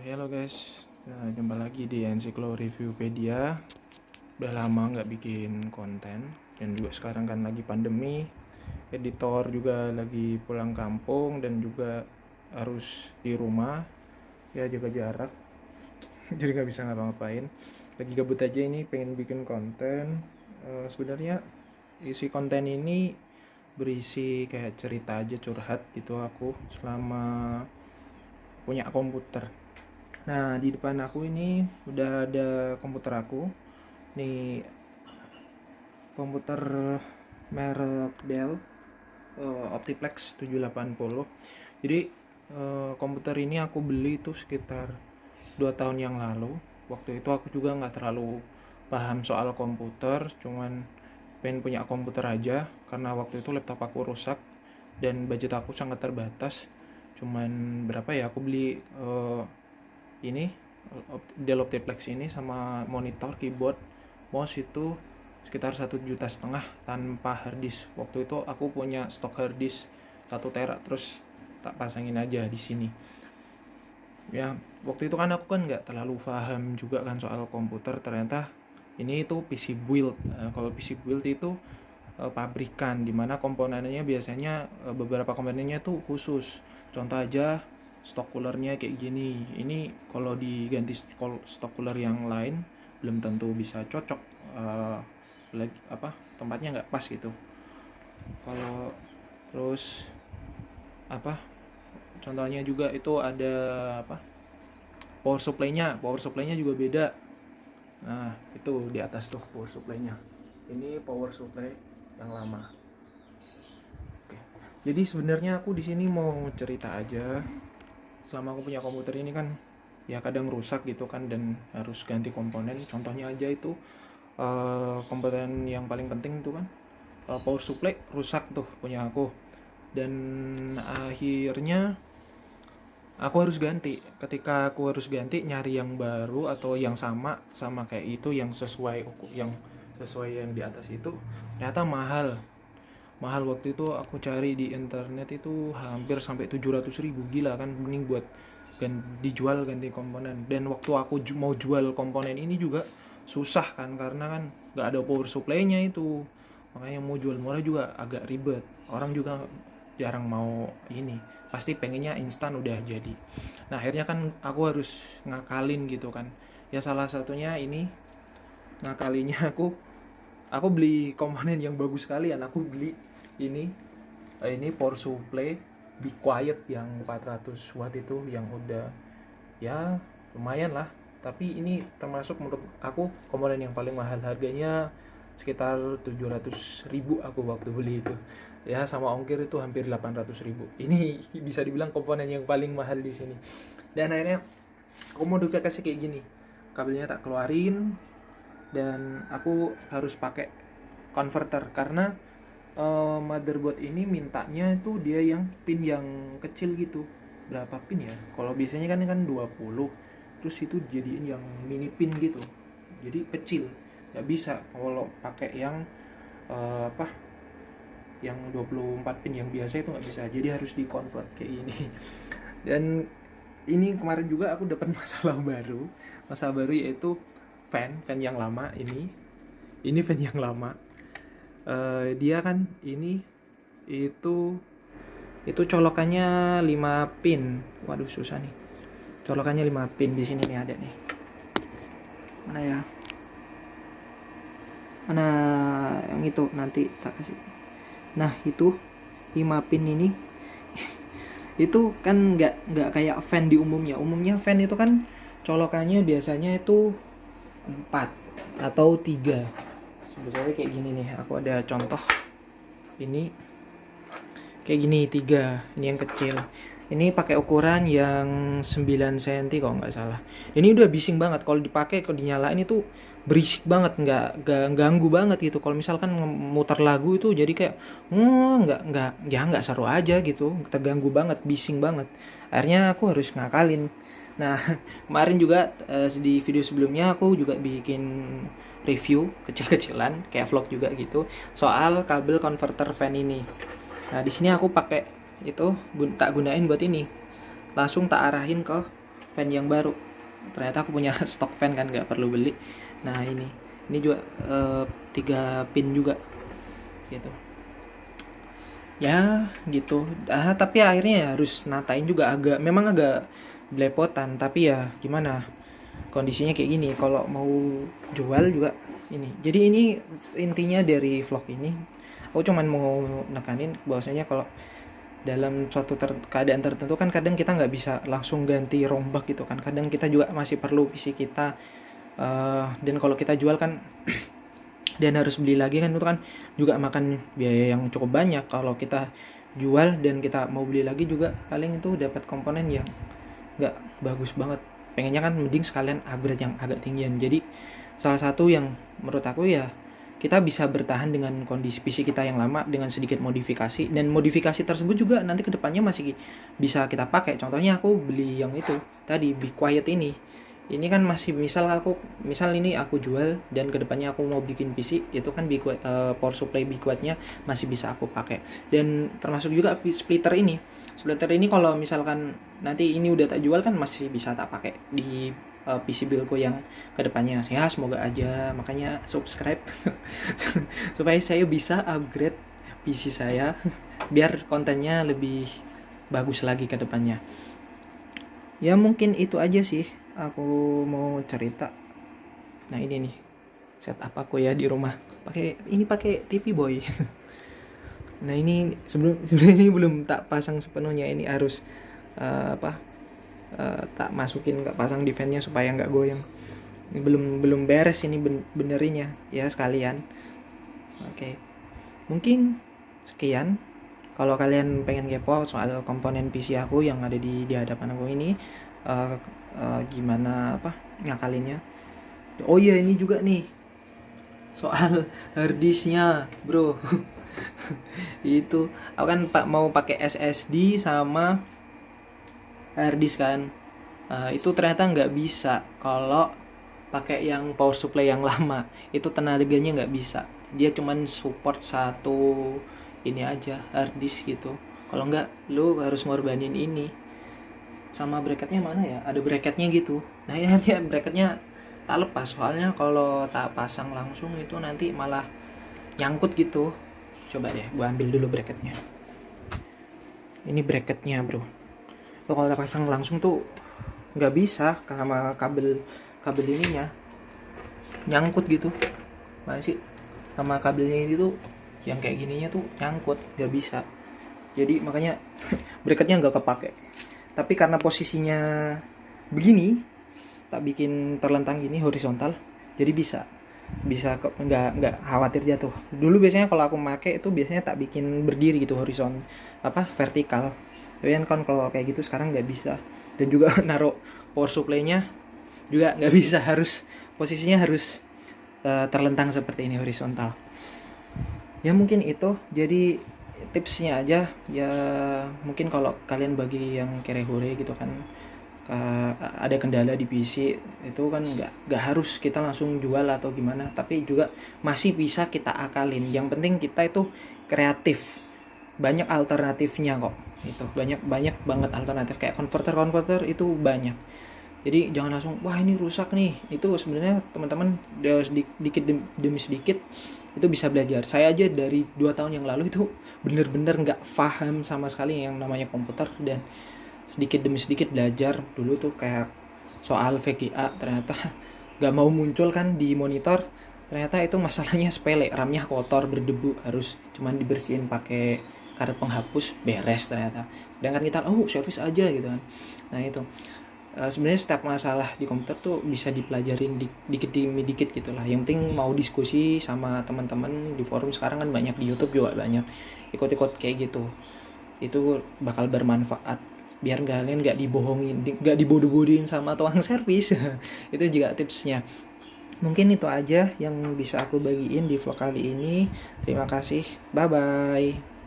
Halo guys, jumpa lagi di Ensiklo Reviewpedia. Udah lama nggak bikin konten, dan juga sekarang kan lagi pandemi, editor juga lagi pulang kampung dan juga harus di rumah, ya jaga jarak, jadi nggak bisa ngapa-ngapain. Lagi gabut aja ini, pengen bikin konten. Sebenarnya isi konten ini berisi kayak cerita aja, curhat gitu aku selama punya komputer. Nah, di depan aku ini udah ada komputer aku. Nih, komputer merek Dell, Optiplex 780. Jadi, komputer ini aku beli itu sekitar 2 tahun yang lalu. Waktu itu aku juga nggak terlalu paham soal komputer, cuman pengen punya komputer aja karena waktu itu laptop aku rusak dan budget aku sangat terbatas. Cuman berapa ya, aku beli ini Dell Optiplex ini sama monitor, keyboard, mouse itu sekitar 1,5 juta tanpa harddisk. Waktu itu aku punya stok harddisk 1 tera, terus tak pasangin aja di sini. Ya, waktu itu kan aku kan nggak terlalu paham juga kan soal komputer. Ternyata ini itu PC build. Kalau PC build itu pabrikan, dimana komponennya biasanya beberapa komponennya tuh khusus. Contoh aja stok coolernya kayak gini. Ini kalau diganti stok cooler yang lain belum tentu bisa cocok, lagi tempatnya nggak pas gitu. Kalau terus contohnya juga itu ada power supply-nya juga beda. Nah, itu di atas tuh power supply-nya. Ini power supply yang lama. Oke. Jadi sebenarnya aku di sini mau cerita aja. Selama aku punya komputer ini kan ya kadang rusak gitu kan dan harus ganti komponen. Contohnya aja itu komponen yang paling penting itu kan power supply rusak tuh punya aku. Dan akhirnya aku harus ganti. Ketika aku harus ganti, nyari yang baru atau yang sama kayak itu, yang sesuai yang di atas itu, ternyata mahal waktu itu. Aku cari di internet itu hampir sampai 700.000. Gila kan, mending buat dijual ganti komponen. Dan waktu aku mau jual komponen ini juga susah kan, karena kan nggak ada power supply-nya itu. Makanya mau jual murah juga agak ribet. Orang juga jarang mau ini, pasti pengennya instan udah jadi. Nah, akhirnya kan aku harus ngakalin gitu kan. Ya salah satunya ini ngakalinya aku beli komponen yang bagus sekalian. Aku beli ini power supply Be Quiet yang 400 watt itu, yang udah ya lumayan lah. Tapi ini termasuk menurut aku komponen yang paling mahal. Harganya sekitar 700.000 aku waktu beli itu. Ya sama ongkir itu hampir 800.000. Ini bisa dibilang komponen yang paling mahal di sini. Dan akhirnya aku modifikasi kayak gini. Kabelnya tak keluarin dan aku harus pakai converter karena motherboard ini mintanya itu dia yang pin yang kecil gitu. Berapa pin ya? Kalau biasanya kan 20. Terus itu jadiin yang mini pin gitu. Jadi kecil. Nggak bisa kalau pakai yang yang 24 pin yang biasa itu nggak bisa. Jadi harus di convert kayak ini. Dan ini kemarin juga aku dapat masalah baru yaitu fan yang lama ini fan yang lama. Dia kan ini itu colokannya 5 pin. Waduh, susah nih. Colokannya 5 pin. Di sini nih ada nih. Mana ya? Mana yang itu nanti tak kasih. Nah, itu 5 pin ini itu kan nggak kayak fan di umumnya. Umumnya fan itu kan colokannya biasanya itu 4 atau 3. Sebetulnya kayak gini nih, aku ada contoh. Ini kayak gini 3, ini yang kecil. Ini pakai ukuran yang 9 cm kalau nggak salah. Ini udah bising banget kalau dipakai, kalau dinyalain itu berisik banget, nggak ganggu banget gitu. Kalau misalkan muter lagu itu jadi kayak nggak seru aja gitu, terganggu banget, bising banget. Akhirnya aku harus ngakalin. Nah, kemarin juga di video sebelumnya aku juga bikin review kecil-kecilan kayak vlog juga gitu soal kabel converter fan ini. Nah, di sini aku pakai itu tak gunain buat ini. Langsung tak arahin ke fan yang baru. Ternyata aku punya stok fan kan, nggak perlu beli. Nah ini juga 3 pin juga gitu ya gitu. Tapi akhirnya ya harus natain juga, memang agak belepotan, tapi ya gimana, kondisinya kayak gini. Kalau mau jual juga ini. Jadi ini intinya dari vlog ini, aku cuman mau nekanin bahwasanya kalau dalam suatu keadaan tertentu kan kadang kita nggak bisa langsung ganti rombak gitu kan, kadang kita juga masih perlu PC kita. Dan kalau kita jual kan dan harus beli lagi kan, itu kan juga makan biaya yang cukup banyak. Kalau kita jual dan kita mau beli lagi juga paling itu dapat komponen yang nggak bagus banget. Pengennya kan mending sekalian upgrade yang agak tinggian. Jadi salah satu yang menurut aku ya, kita bisa bertahan dengan kondisi PC kita yang lama dengan sedikit modifikasi, dan modifikasi tersebut juga nanti kedepannya masih bisa kita pakai. Contohnya aku beli yang itu tadi, Be Quiet ini kan masih misal ini aku jual dan kedepannya aku mau bikin PC, itu kan power supply Be Quietnya masih bisa aku pakai. Dan termasuk juga splitter ini kalau misalkan nanti ini udah tak jual kan masih bisa tak pakai di PC buildku yang kedepannya ya, semoga aja. Makanya subscribe supaya saya bisa upgrade PC saya biar kontennya lebih bagus lagi kedepannya. Ya mungkin itu aja sih aku mau cerita. Nah ini nih setup aku ya di rumah, pakai TV Boy. Nah ini sebenarnya ini belum tak pasang sepenuhnya, ini harus tak masukin, nggak pasang di fan-nya supaya nggak goyang. Ini belum beres ini benerinnya ya sekalian. Oke. Mungkin sekian. Kalau kalian pengen kepo soal komponen PC aku yang ada di hadapan aku ini, gimana ngakalinnya. Oh iya, ini juga nih soal harddisknya bro. Itu aku kan mau pakai SSD sama harddisk kan. Itu ternyata nggak bisa kalau pakai yang power supply yang lama. Itu tenaganya nggak bisa, dia cuman support satu ini aja, harddisk gitu. Kalau nggak lu harus ngorbanin ini. Sama bracketnya mana ya, ada bracketnya gitu. Nah ya bracketnya tak lepas, soalnya kalau tak pasang langsung itu nanti malah nyangkut gitu. Coba deh gua ambil dulu bracketnya. Ini bracketnya bro. Kalau tak pasang langsung tuh nggak bisa, sama kabel ininya nyangkut gitu. Mana sih, sama kabelnya ini tuh yang kayak gininya tuh nyangkut, nggak bisa. Jadi makanya bracketnya nggak kepake. Tapi karena posisinya begini, tak bikin terlentang gini horizontal, jadi bisa nggak khawatir jatuh. Dulu biasanya kalau aku pakai itu biasanya tak bikin berdiri gitu, vertikal. Tapi kan kalau kayak gitu sekarang nggak bisa. Dan juga naruh power supply-nya juga nggak bisa, harus posisinya harus terlentang seperti ini, horizontal. Ya mungkin itu jadi tipsnya aja ya. Mungkin kalau kalian bagi yang kere-hore gitu kan, ada kendala di PC itu kan nggak harus kita langsung jual atau gimana, tapi juga masih bisa kita akalin. Yang penting kita itu kreatif, banyak alternatifnya kok. Itu banyak banget alternatif, kayak konverter itu banyak. Jadi jangan langsung wah ini rusak nih. Itu sebenarnya teman-teman sedikit demi sedikit itu bisa belajar. Saya aja dari 2 tahun yang lalu itu bener-bener nggak paham sama sekali yang namanya komputer, dan sedikit demi sedikit belajar. Dulu tuh kayak soal VGA ternyata nggak mau muncul kan di monitor, ternyata itu masalahnya sepele, RAM-nya kotor berdebu, harus cuman dibersihin pakai karet penghapus, beres ternyata. Sedangkan kita service aja gitu kan. Nah itu sebenarnya setiap masalah di komputer tuh bisa dipelajarin dikit demi dikit gitulah. Yang penting mau diskusi sama teman-teman di forum, sekarang kan banyak, di YouTube juga banyak, ikut-ikut kayak gitu. Itu bakal bermanfaat biar kalian nggak dibohongin, nggak dibodoh-bodohin sama tukang servis. Itu juga tipsnya. Mungkin itu aja yang bisa aku bagiin di vlog kali ini. Terima kasih, bye bye.